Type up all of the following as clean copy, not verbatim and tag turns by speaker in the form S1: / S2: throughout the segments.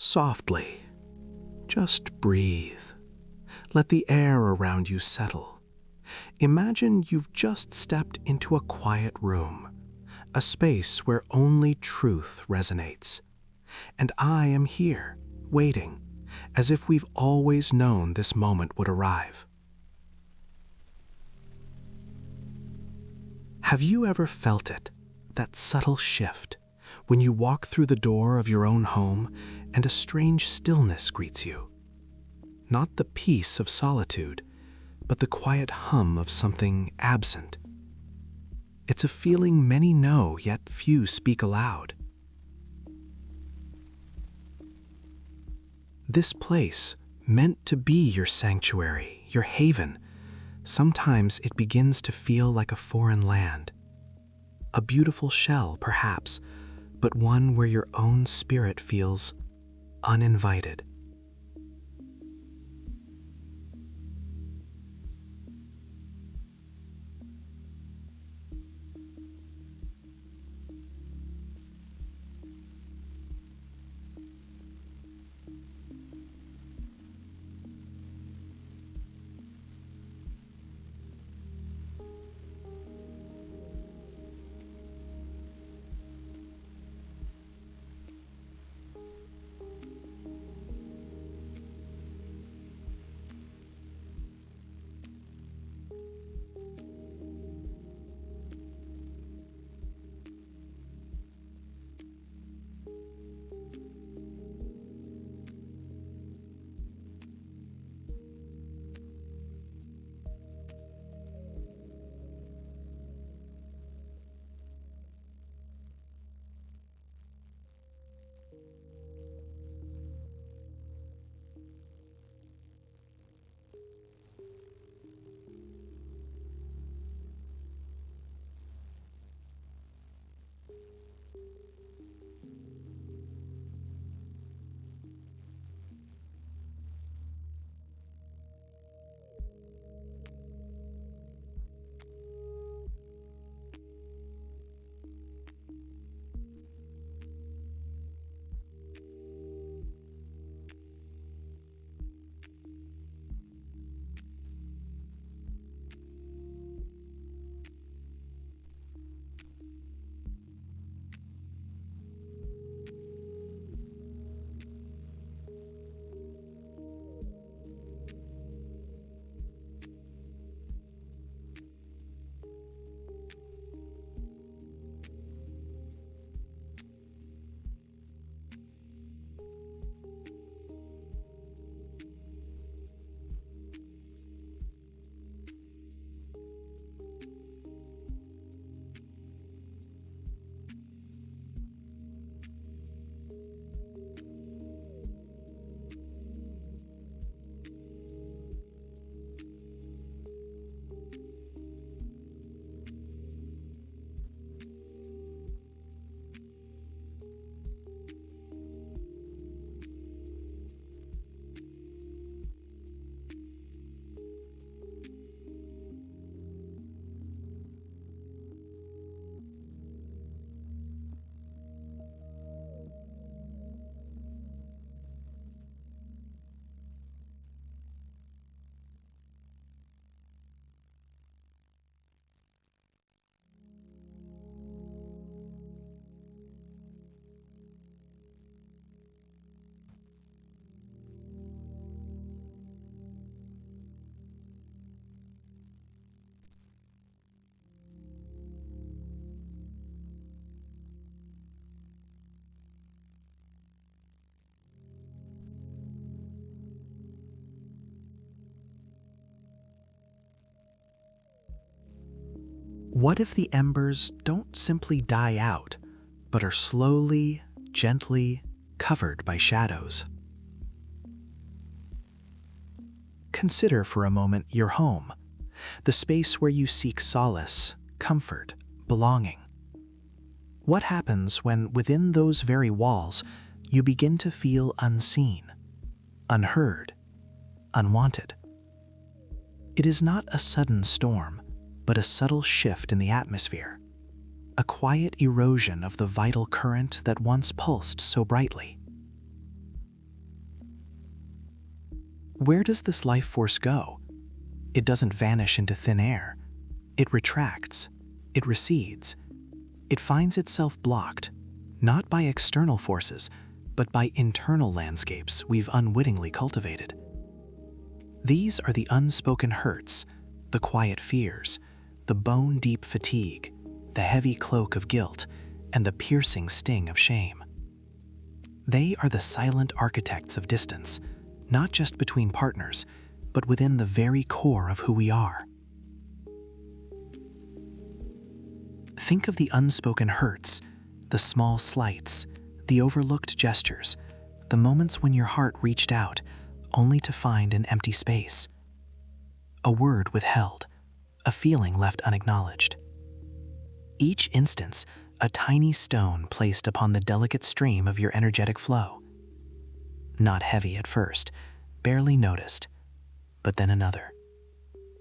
S1: Softly, just breathe. Let the air around you settle. Imagine you've just stepped into a quiet room, a space where only truth resonates. And I am here, waiting, as if we've always known this moment would arrive. Have you ever felt it, that subtle shift, when you walk through the door of your own home and a strange stillness greets you? Not the peace of solitude, but the quiet hum of something absent. It's a feeling many know, yet few speak aloud. This place, meant to be your sanctuary, your haven, sometimes it begins to feel like a foreign land. A beautiful shell, perhaps, but one where your own spirit feels uninvited. What if the embers don't simply die out, but are slowly, gently covered by shadows? Consider for a moment your home, the space where you seek solace, comfort, belonging. What happens when within those very walls you begin to feel unseen, unheard, unwanted? It is not a sudden storm, but a subtle shift in the atmosphere, a quiet erosion of the vital current that once pulsed so brightly. Where does this life force go? It doesn't vanish into thin air. It retracts. It recedes. It finds itself blocked, not by external forces, but by internal landscapes we've unwittingly cultivated. These are the unspoken hurts, the quiet fears, the bone-deep fatigue, the heavy cloak of guilt, and the piercing sting of shame. They are the silent architects of distance, not just between partners, but within the very core of who we are. Think of the unspoken hurts, the small slights, the overlooked gestures, the moments when your heart reached out only to find an empty space. A word withheld, a feeling left unacknowledged. Each instance, a tiny stone placed upon the delicate stream of your energetic flow. Not heavy at first, barely noticed, but then another,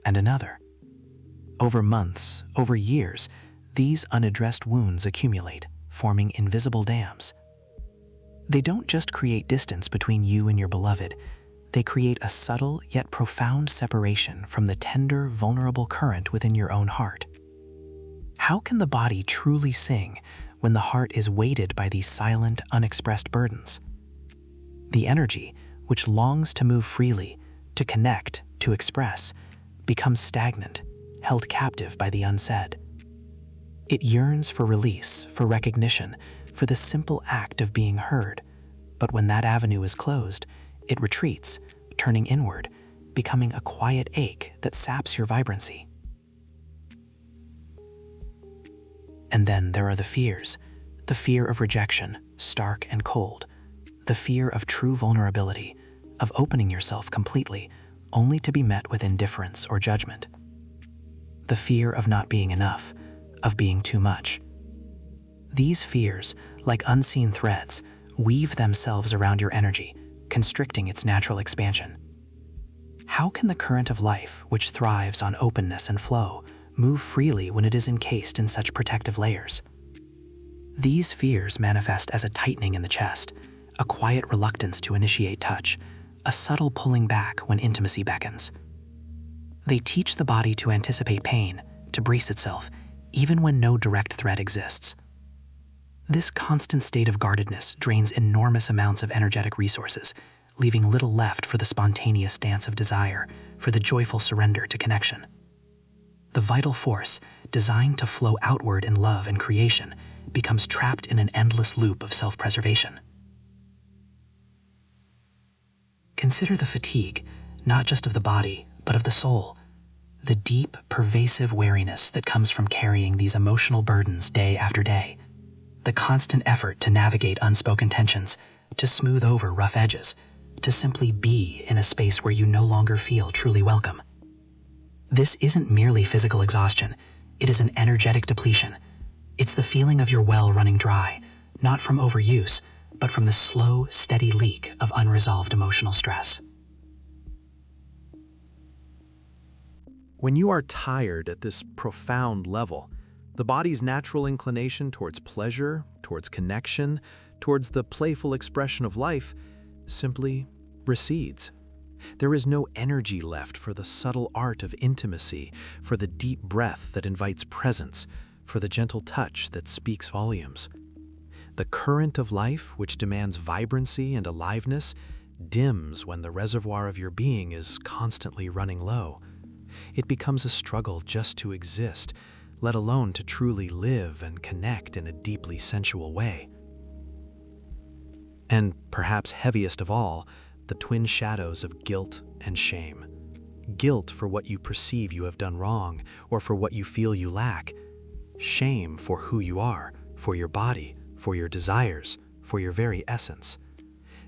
S1: and another. Over months, over years, these unaddressed wounds accumulate, forming invisible dams. They don't just create distance between you and your beloved, they create a subtle yet profound separation from the tender, vulnerable current within your own heart. How can the body truly sing when the heart is weighted by these silent, unexpressed burdens? The energy, which longs to move freely, to connect, to express, becomes stagnant, held captive by the unsaid. It yearns for release, for recognition, for the simple act of being heard. But when that avenue is closed, it retreats, turning inward, becoming a quiet ache that saps your vibrancy. And then there are the fears, the fear of rejection, stark and cold, the fear of true vulnerability, of opening yourself completely, only to be met with indifference or judgment. The fear of not being enough, of being too much. These fears, like unseen threads, weave themselves around your energy, constricting its natural expansion. How can the current of life, which thrives on openness and flow, move freely when it is encased in such protective layers? These fears manifest as a tightening in the chest, a quiet reluctance to initiate touch, a subtle pulling back when intimacy beckons. They teach the body to anticipate pain, to brace itself, even when no direct threat exists. This constant state of guardedness drains enormous amounts of energetic resources, leaving little left for the spontaneous dance of desire, for the joyful surrender to connection. The vital force, designed to flow outward in love and creation, becomes trapped in an endless loop of self-preservation. Consider the fatigue, not just of the body, but of the soul. The deep, pervasive weariness that comes from carrying these emotional burdens day after day. The constant effort to navigate unspoken tensions, to smooth over rough edges, to simply be in a space where you no longer feel truly welcome. This isn't merely physical exhaustion, it is an energetic depletion. It's the feeling of your well running dry, not from overuse, but from the slow, steady leak of unresolved emotional stress.
S2: When you are tired at this profound level, the body's natural inclination towards pleasure, towards connection, towards the playful expression of life, simply recedes. There is no energy left for the subtle art of intimacy, for the deep breath that invites presence, for the gentle touch that speaks volumes. The current of life, which demands vibrancy and aliveness, dims when the reservoir of your being is constantly running low. It becomes a struggle just to exist, let alone to truly live and connect in a deeply sensual way. And perhaps heaviest of all, the twin shadows of guilt and shame. Guilt for what you perceive you have done wrong, or for what you feel you lack. Shame for who you are, for your body, for your desires, for your very essence.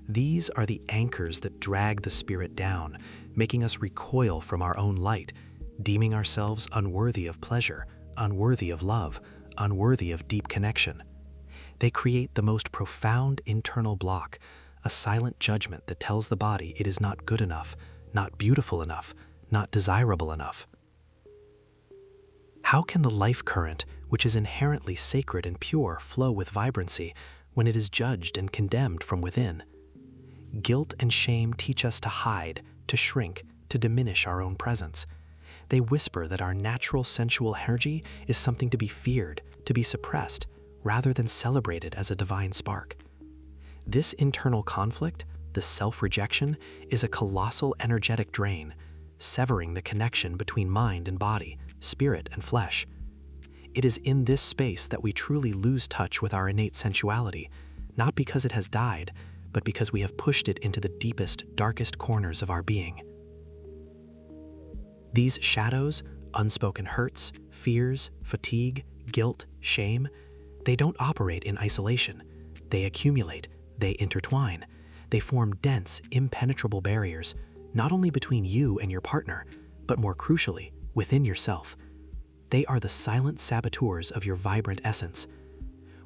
S2: These are the anchors that drag the spirit down, making us recoil from our own light, deeming ourselves unworthy of pleasure, unworthy of love, unworthy of deep connection. They create the most profound internal block, a silent judgment that tells the body it is not good enough, not beautiful enough, not desirable enough. How can the life current, which is inherently sacred and pure, flow with vibrancy when it is judged and condemned from within? Guilt and shame teach us to hide, to shrink, to diminish our own presence. They whisper that our natural sensual energy is something to be feared, to be suppressed, rather than celebrated as a divine spark. This internal conflict, the self-rejection, is a colossal energetic drain, severing the connection between mind and body, spirit and flesh. It is in this space that we truly lose touch with our innate sensuality, not because it has died, but because we have pushed it into the deepest, darkest corners of our being. These shadows, unspoken hurts, fears, fatigue, guilt, shame, they don't operate in isolation. They accumulate, they intertwine, they form dense, impenetrable barriers, not only between you and your partner, but more crucially, within yourself. They are the silent saboteurs of your vibrant essence.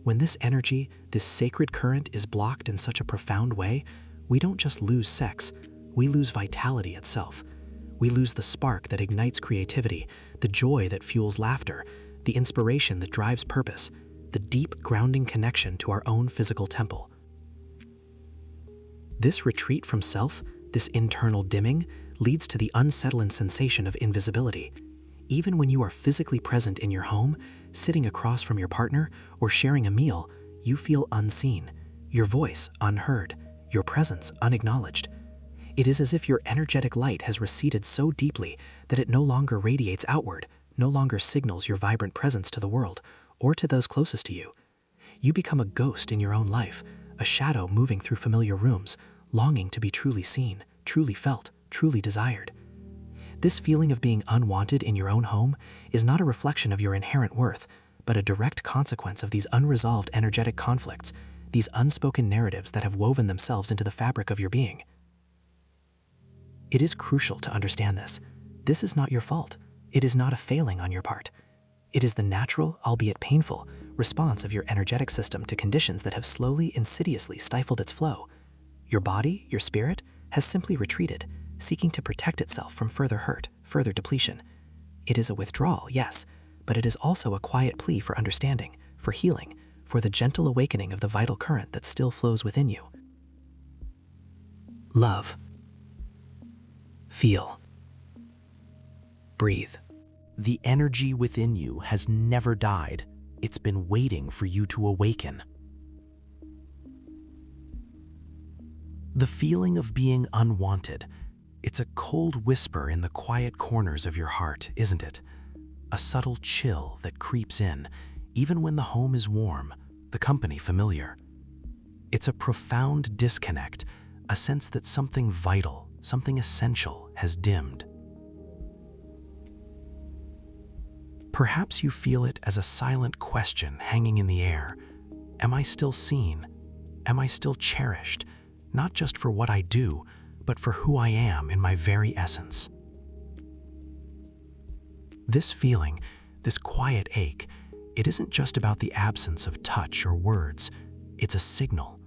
S2: When this energy, this sacred current is blocked in such a profound way, we don't just lose sex, we lose vitality itself. We lose the spark that ignites creativity, the joy that fuels laughter, the inspiration that drives purpose, the deep grounding connection to our own physical temple. This retreat from self, this internal dimming, leads to the unsettling sensation of invisibility. Even when you are physically present in your home, sitting across from your partner, or sharing a meal, you feel unseen, your voice unheard, your presence unacknowledged. It is as if your energetic light has receded so deeply that it no longer radiates outward, no longer signals your vibrant presence to the world, or to those closest to you. You become a ghost in your own life, a shadow moving through familiar rooms, longing to be truly seen, truly felt, truly desired. This feeling of being unwanted in your own home is not a reflection of your inherent worth, but a direct consequence of these unresolved energetic conflicts, these unspoken narratives that have woven themselves into the fabric of your being. It is crucial to understand this. This is not your fault. It is not a failing on your part. It is the natural, albeit painful, response of your energetic system to conditions that have slowly, insidiously stifled its flow. Your body, your spirit, has simply retreated, seeking to protect itself from further hurt, further depletion. It is a withdrawal, yes, but it is also a quiet plea for understanding, for healing, for the gentle awakening of the vital current that still flows within you. Love. Feel. Breathe.
S3: The energy within you has never died. It's been waiting for you to awaken. The feeling of being unwanted, it's a cold whisper in the quiet corners of your heart, isn't it? A subtle chill that creeps in, even when the home is warm, the company familiar. It's a profound disconnect, a sense that something vital, something essential has dimmed. Perhaps you feel it as a silent question hanging in the air. Am I still seen? Am I still cherished? Not just for what I do, but for who I am in my very essence. This feeling, this quiet ache, it isn't just about the absence of touch or words. It's a signal,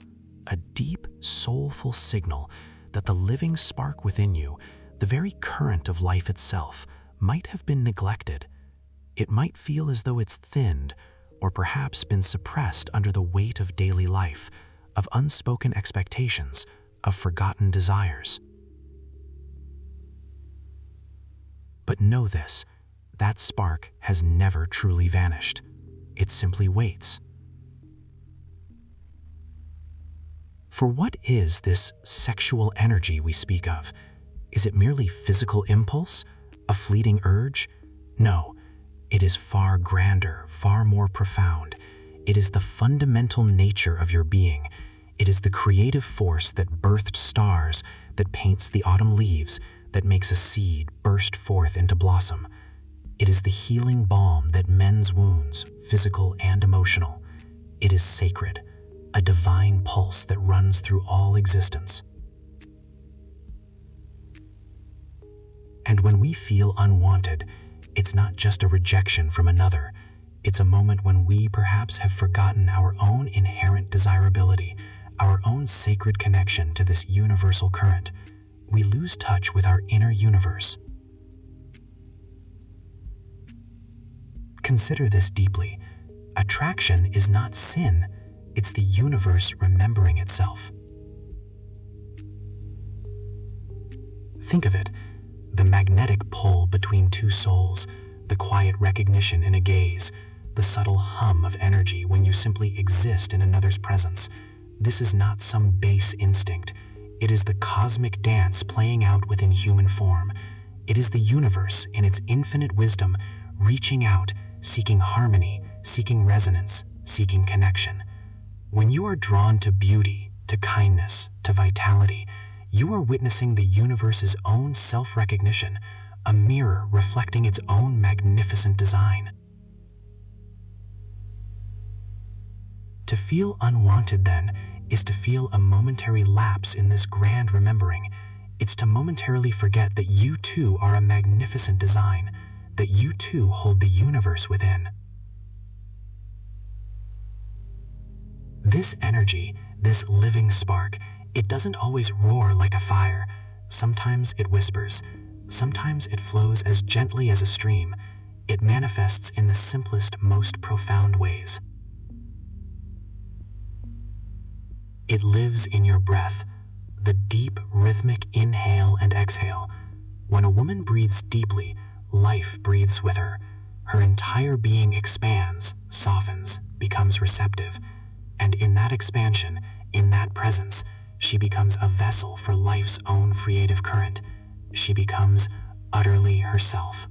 S3: a deep, soulful signal that the living spark within you, the very current of life itself, might have been neglected. It might feel as though it's thinned, or perhaps been suppressed under the weight of daily life, of unspoken expectations, of forgotten desires. But know this, that spark has never truly vanished. It simply waits. For what is this sexual energy we speak of? Is it merely physical impulse, a fleeting urge? No, it is far grander, far more profound. It is the fundamental nature of your being. It is the creative force that birthed stars, that paints the autumn leaves, that makes a seed burst forth into blossom. It is the healing balm that mends wounds, physical and emotional. It is sacred, a divine pulse that runs through all existence. And when we feel unwanted, it's not just a rejection from another. It's a moment when we perhaps have forgotten our own inherent desirability, our own sacred connection to this universal current. We lose touch with our inner universe. Consider this deeply. Attraction is not sin. It's the universe remembering itself. Think of it, the magnetic pull between two souls, the quiet recognition in a gaze, the subtle hum of energy when you simply exist in another's presence. This is not some base instinct. It is the cosmic dance playing out within human form. It is the universe in its infinite wisdom reaching out, seeking harmony, seeking resonance, seeking connection. When you are drawn to beauty, to kindness, to vitality, you are witnessing the universe's own self-recognition, a mirror reflecting its own magnificent design. To feel unwanted, then, is to feel a momentary lapse in this grand remembering. It's to momentarily forget that you too are a magnificent design, that you too hold the universe within. This energy, this living spark, it doesn't always roar like a fire. Sometimes it whispers. Sometimes it flows as gently as a stream. It manifests in the simplest, most profound ways. It lives in your breath, the deep, rhythmic inhale and exhale. When a woman breathes deeply, life breathes with her. Her entire being expands, softens, becomes receptive. And in that expansion, in that presence, she becomes a vessel for life's own creative current. She becomes utterly herself.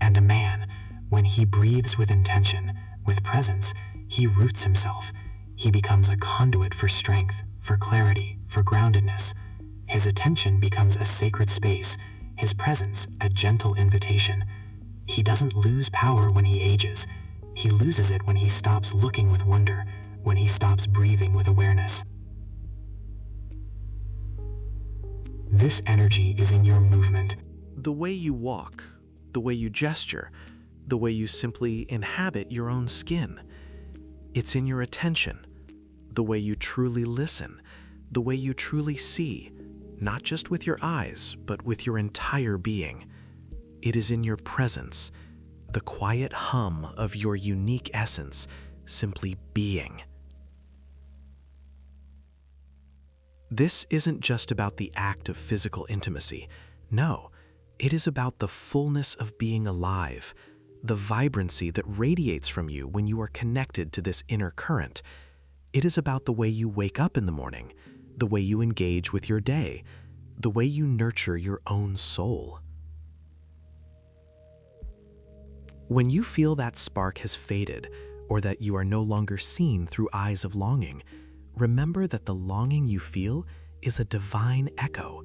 S3: And a man, when he breathes with intention, with presence, he roots himself. He becomes a conduit for strength, for clarity, for groundedness. His attention becomes a sacred space, his presence a gentle invitation. He doesn't lose power when he ages. He loses it when he stops looking with wonder, when he stops breathing with awareness. This energy is in your movement.
S1: The way you walk, the way you gesture, the way you simply inhabit your own skin. It's in your attention, the way you truly listen, the way you truly see, not just with your eyes, but with your entire being. It is in your presence, the quiet hum of your unique essence, simply being. This isn't just about the act of physical intimacy. No, it is about the fullness of being alive, the vibrancy that radiates from you when you are connected to this inner current. It is about the way you wake up in the morning, the way you engage with your day, the way you nurture your own soul. When you feel that spark has faded, or that you are no longer seen through eyes of longing, remember that the longing you feel is a divine echo.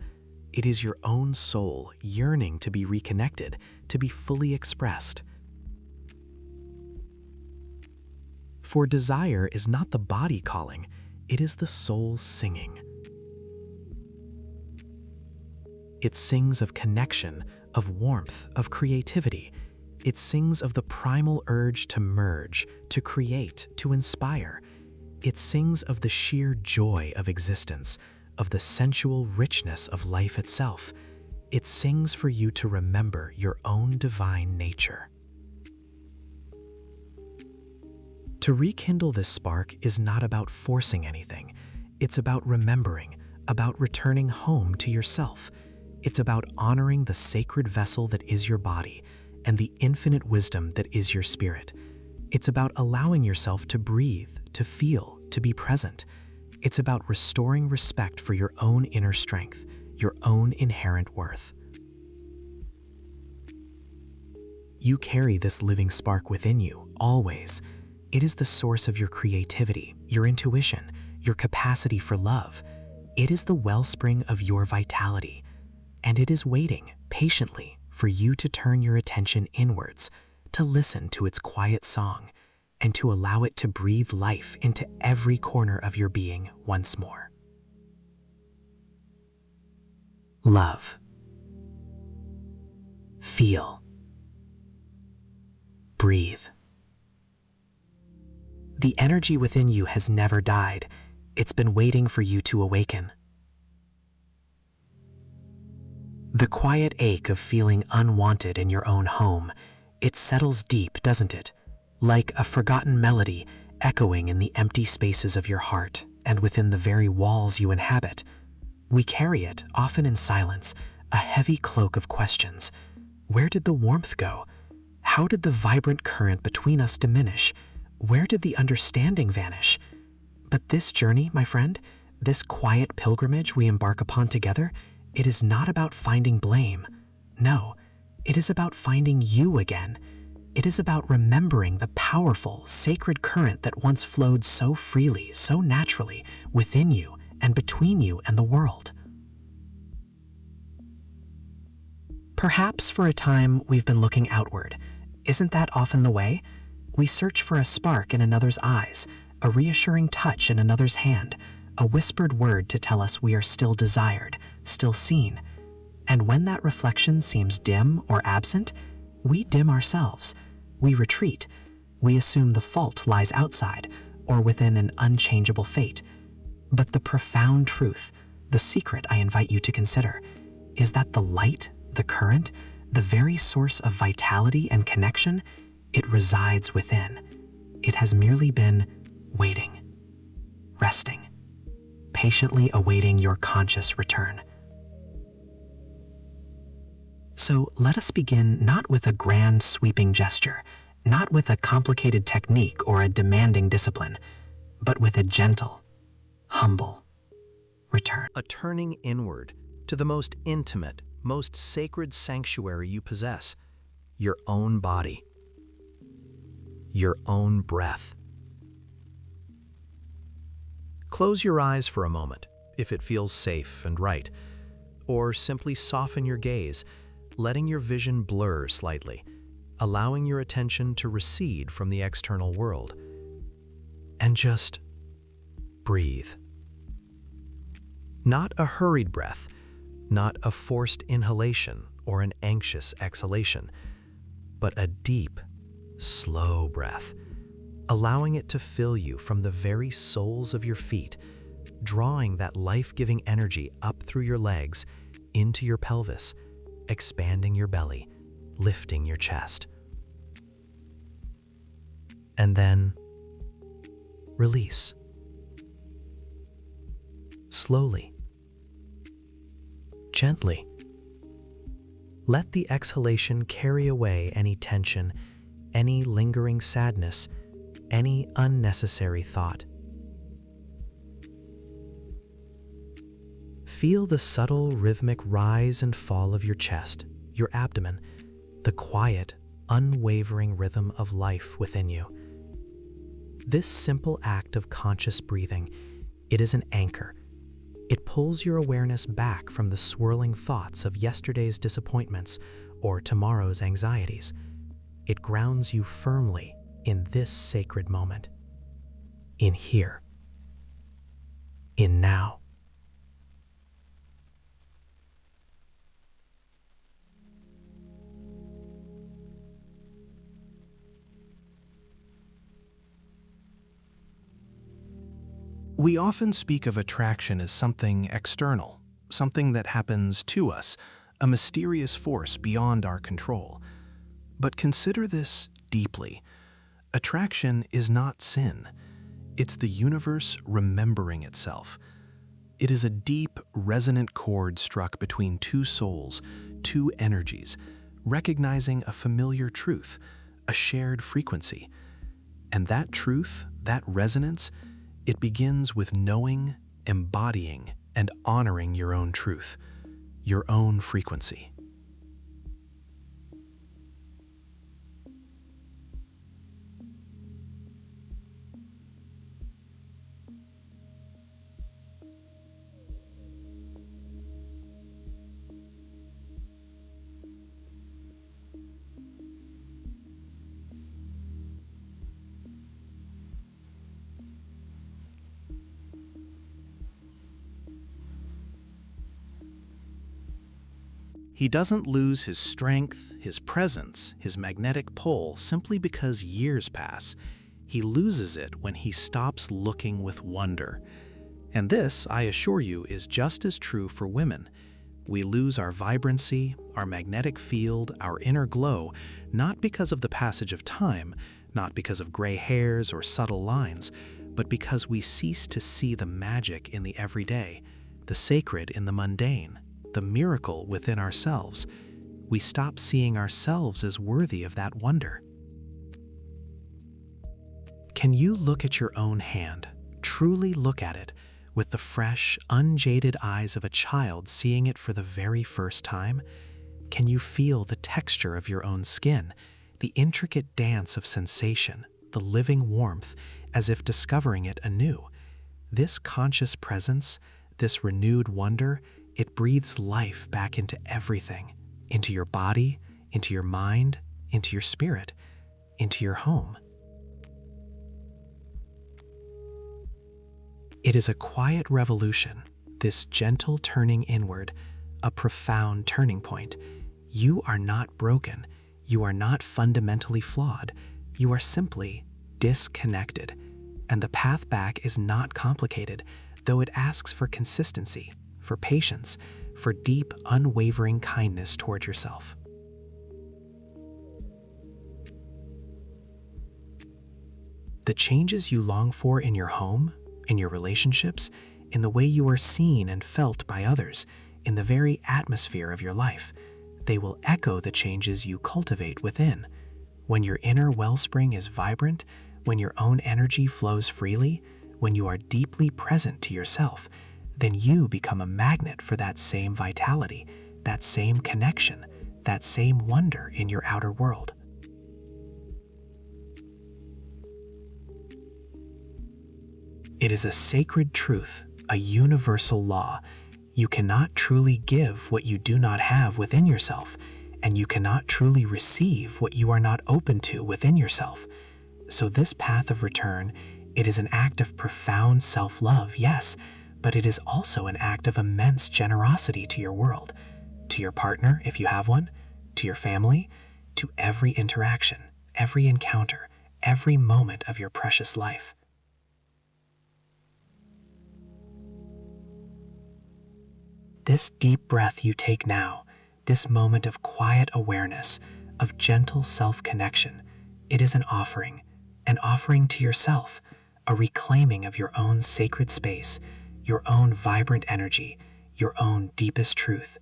S1: It is your own soul yearning to be reconnected, to be fully expressed. For desire is not the body calling, it is the soul singing. It sings of connection, of warmth, of creativity. It sings of the primal urge to merge, to create, to inspire. It sings of the sheer joy of existence, of the sensual richness of life itself. It sings for you to remember your own divine nature. To rekindle this spark is not about forcing anything. It's about remembering, about returning home to yourself. It's about honoring the sacred vessel that is your body and the infinite wisdom that is your spirit. It's about allowing yourself to breathe, to feel, to be present. It's about restoring respect for your own inner strength, your own inherent worth. You carry this living spark within you, always. It is the source of your creativity, your intuition, your capacity for love. It is the wellspring of your vitality, and it is waiting patiently for you to turn your attention inwards, to listen to its quiet song, and to allow it to breathe life into every corner of your being once more. Love. Feel. Breathe. The energy within you has never died. It's been waiting for you to awaken. The quiet ache of feeling unwanted in your own home, it settles deep, doesn't it? Like a forgotten melody echoing in the empty spaces of your heart and within the very walls you inhabit.
S3: We carry it, often in silence, a heavy cloak of questions. Where did the warmth go? How did the vibrant current between us diminish? Where did the understanding vanish? But this journey, my friend, this quiet pilgrimage we embark upon together, it is not about finding blame. No, it is about finding you again. It is about remembering the powerful, sacred current that once flowed so freely, so naturally, within you and between you and the world. Perhaps for a time we've been looking outward. Isn't that often the way? We search for a spark in another's eyes, a reassuring touch in another's hand, a whispered word to tell us we are still desired, still seen. And when that reflection seems dim or absent, we dim ourselves. We retreat. We assume the fault lies outside or within an unchangeable fate. But the profound truth, the secret I invite you to consider, is that the light, the current, the very source of vitality and connection, it resides within. It has merely been waiting, resting, patiently awaiting your conscious return. So let us begin not with a grand sweeping gesture, not with a complicated technique or a demanding discipline, but with a gentle, humble return.
S2: A turning inward to the most intimate, most sacred sanctuary you possess, your own body, your own breath. Close your eyes for a moment, if it feels safe and right, or simply soften your gaze, letting your vision blur slightly, allowing your attention to recede from the external world. And just breathe. Not a hurried breath, not a forced inhalation or an anxious exhalation, but a deep, slow breath, allowing it to fill you from the very soles of your feet, drawing that life-giving energy up through your legs, into your pelvis, expanding your belly, lifting your chest. And then release. Slowly, gently. Let the exhalation carry away any tension, any lingering sadness, any unnecessary thought. Feel the subtle rhythmic rise and fall of your chest, your abdomen, the quiet, unwavering rhythm of life within you. This simple act of conscious breathing, it is an anchor. It pulls your awareness back from the swirling thoughts of yesterday's disappointments or tomorrow's anxieties. It grounds you firmly in this sacred moment, in here, in now.
S1: We often speak of attraction as something external, something that happens to us, a mysterious force beyond our control. But consider this deeply. Attraction is not sin. It's the universe remembering itself. It is a deep, resonant chord struck between two souls, two energies, recognizing a familiar truth, a shared frequency. And that truth, that resonance, it begins with knowing, embodying, and honoring your own truth, your own frequency. He doesn't lose his strength, his presence, his magnetic pull simply because years pass. He loses it when he stops looking with wonder. And this, I assure you, is just as true for women. We lose our vibrancy, our magnetic field, our inner glow, not because of the passage of time, not because of gray hairs or subtle lines, but because we cease to see the magic in the everyday, the sacred in the mundane, the miracle within ourselves, we stop seeing ourselves as worthy of that wonder. Can you look at your own hand, truly look at it, with the fresh, unjaded eyes of a child seeing it for the very first time? Can you feel the texture of your own skin, the intricate dance of sensation, the living warmth, as if discovering it anew? This conscious presence, this renewed wonder, it breathes life back into everything, into your body, into your mind, into your spirit, into your home. It is a quiet revolution, this gentle turning inward, a profound turning point. You are not broken. You are not fundamentally flawed. You are simply disconnected. And the path back is not complicated, though it asks for consistency, for patience, for deep, unwavering kindness toward yourself. The changes you long for in your home, in your relationships, in the way you are seen and felt by others, in the very atmosphere of your life, they will echo the changes you cultivate within. When your inner wellspring is vibrant, when your own energy flows freely, when you are deeply present to yourself, then you become a magnet for that same vitality, that same connection, that same wonder in your outer world. It is a sacred truth, a universal law. You cannot truly give what you do not have within yourself, and you cannot truly receive what you are not open to within yourself. So this path of return, it is an act of profound self-love, yes, but it is also an act of immense generosity to your world, to your partner if you have one, to your family, to every interaction, every encounter, every moment of your precious life. This deep breath you take now, this moment of quiet awareness, of gentle self-connection, it is an offering to yourself, a reclaiming of your own sacred space, your own vibrant energy, your own deepest truth.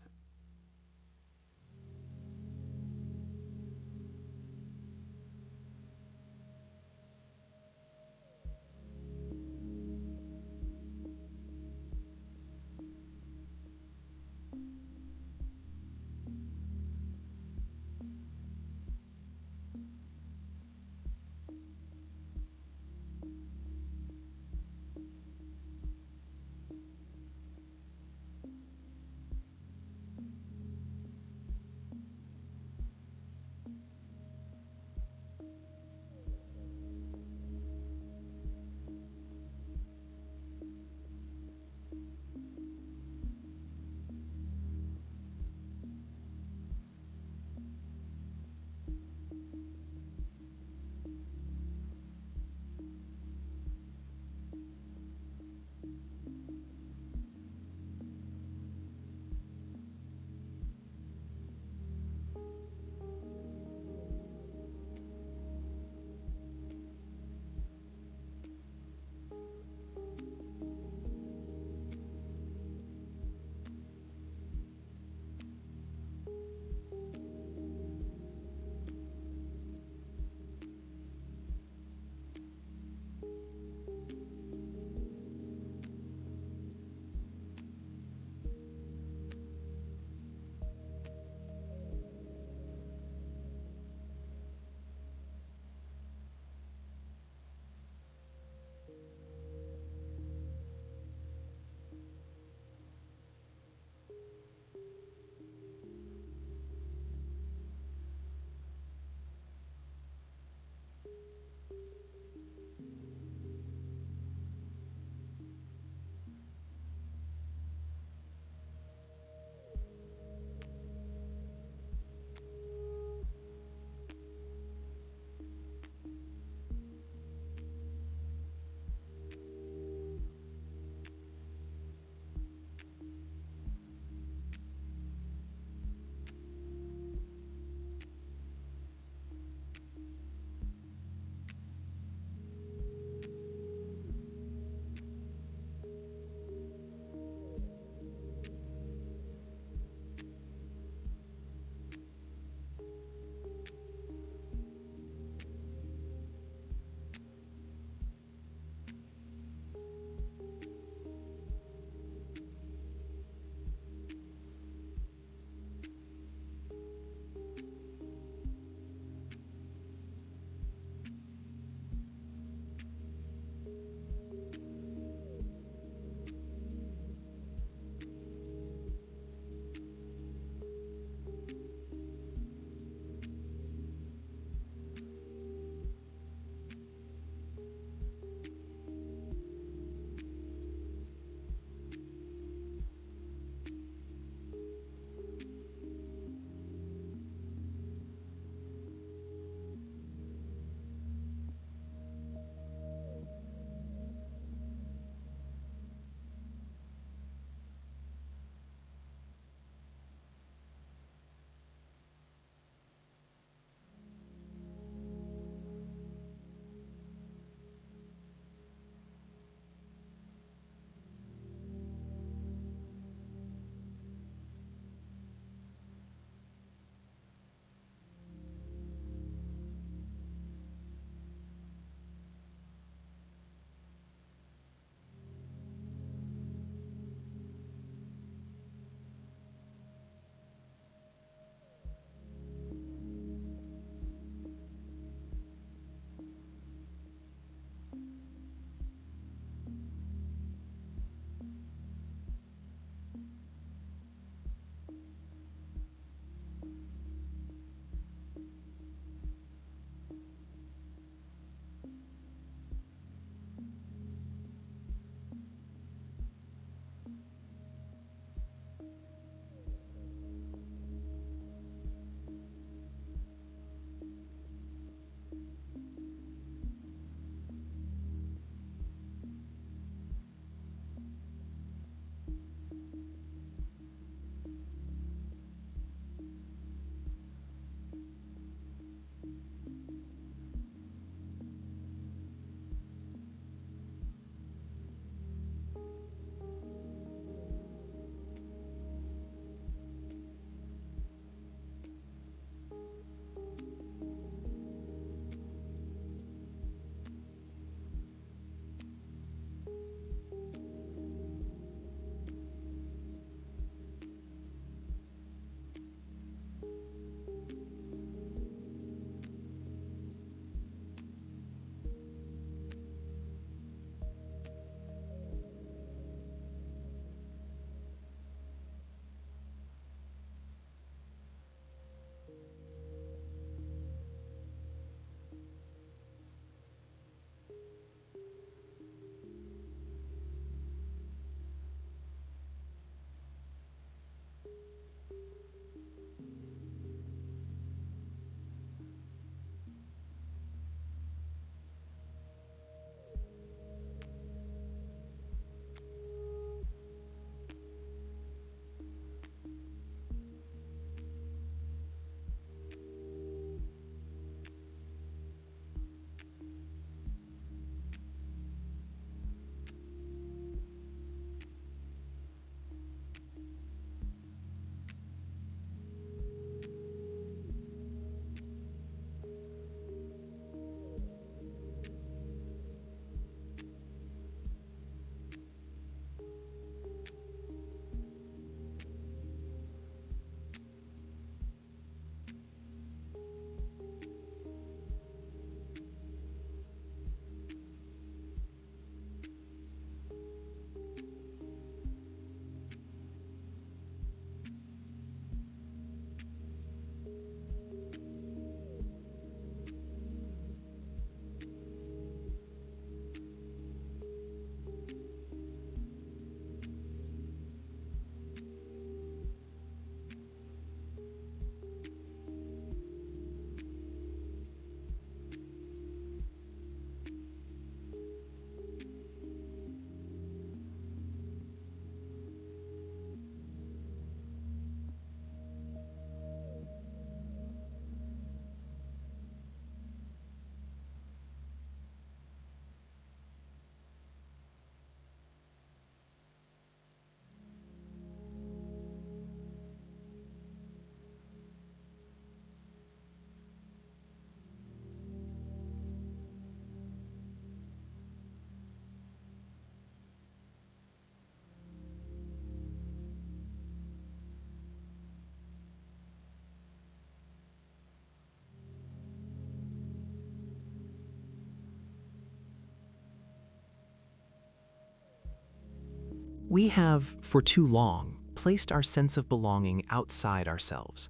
S2: We have, for too long, placed our sense of belonging outside ourselves.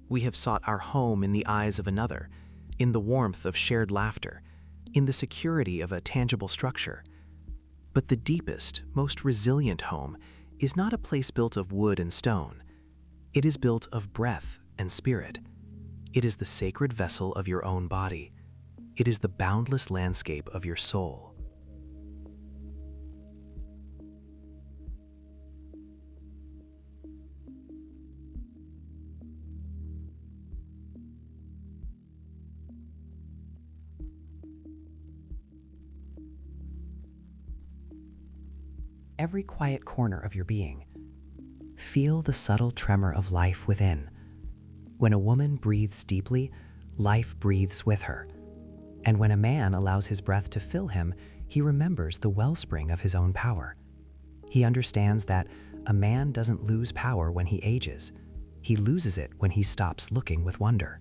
S2: We have sought our home in the eyes of another, in the warmth of shared laughter, in the security of a tangible structure. But the deepest, most resilient home is not a place built of wood and stone. It is built of breath and spirit. It is the sacred vessel of your own body. It is the boundless landscape of your soul.
S4: Every quiet corner of your being. Feel the subtle tremor of life within. When a woman breathes deeply, life breathes with her. And when a man allows his breath to fill him, he remembers the wellspring of his own power. He understands that a man doesn't lose power when he ages. He loses it when he stops looking with wonder.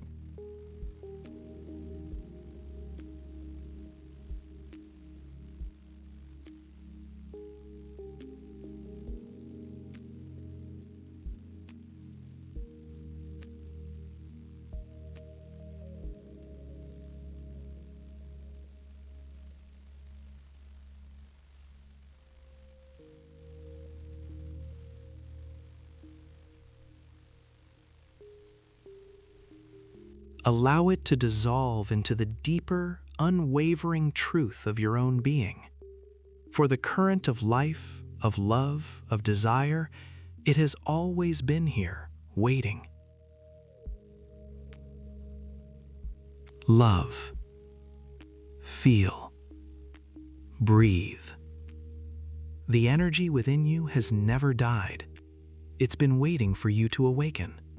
S2: Allow it to dissolve into the deeper, unwavering truth of your own being. For the current of life, of love, of desire, it has always been here, waiting. Love. Feel. Breathe. The energy within you has never died. It's been waiting for you to awaken.